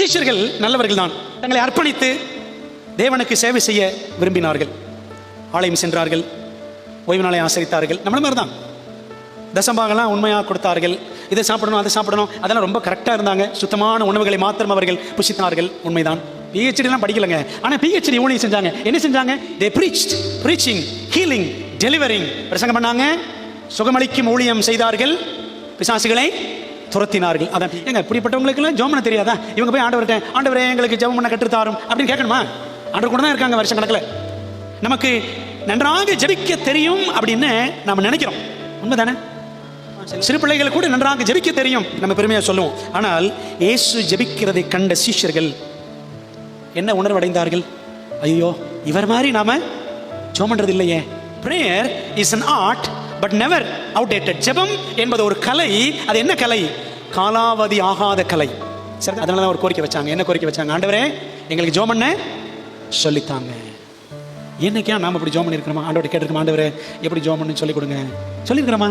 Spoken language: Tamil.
சீஷர்கள் நல்லவர்கள் தான். தங்களை அர்ப்பணித்து தேவனுக்கு சேவை செய்ய விரும்பினார்கள். ஆலயம் சென்றார்கள், ஓய்வு நாளை ஆசரித்தார்கள். நம்மள மாதிரி தான் தசம்பாகலாம் உண்மையாக கொடுத்தார்கள். இதை சாப்பிடணும், அதை சாப்பிடணும், அதெல்லாம் ரொம்ப கரெக்டாக இருந்தாங்க. சுத்தமான உணவுகளை மாத்திரம் அவர்கள் புசித்தார்கள். உண்மைதான். பிஹெச்டிலாம் படிக்கலைங்க, ஆனால் பிஹெச்டி ஊழியம் செஞ்சாங்க. என்ன செஞ்சாங்க? தே ப்ரீச்சிங், ஹீலிங், டெலிவரிங். பிரசங்கம் பண்ணாங்க, சுகமளிக்கும் ஊழியம் செய்தார்கள், பிசாசுகளை துரத்தினார்கள். அதான் எங்க இப்படிப்பட்டவங்களுக்குலாம் ஜெபம் பண்ண தெரியாதா? இவங்க போய் ஆண்டவர்கிட்ட, ஆண்டவரே எங்களுக்கு ஜெபம் பண்ண கற்றுத்தாரும் அப்படின்னு கேட்கணுமா? ஆண்டவர் கூட தான் இருக்காங்க வருஷம் கணக்கில். நமக்கு நன்றாக ஜெபிக்க தெரியும் அப்படின்னு நாம் நினைக்கிறோம். உண்மைதானே? சிறு பிள்ளைகள் கூட நன்றாக ஜெபிக்க தெரியும் நம்ம பெருமையாக சொல்லுவோம். ஆனால் இயேசு ஜெபிக்கிறதை கண்ட சீஷர்கள் என்ன உணர்வடைந்தார்கள்? ஐயோ, இவர் மாதிரி நாம ஜெபம் பண்றது இல்லையே. Prayer is an art but never outdated. ஜெபம் என்பது ஒரு கலை. அது என்ன கலை? காலாவதி ஆகாத கலை. சரி, அதனால தான் ஒரு கோரிக்கை வச்சாங்க. என்ன கோரிக்கை வச்சாங்க? ஆண்டவரே எங்களுக்கு ஜெபம் பண்ண சொல்லித்தாங்க. என்னைக்கா நாம இப்படி ஜெபம் பண்ணிருக்கிறோமா? ஆண்டவரை கேட்டிருக்கோமா? ஆண்டவரே எப்படி ஜெபம் பண்ணு சொல்லி கொடுங்க சொல்லியிருக்கிறோமா?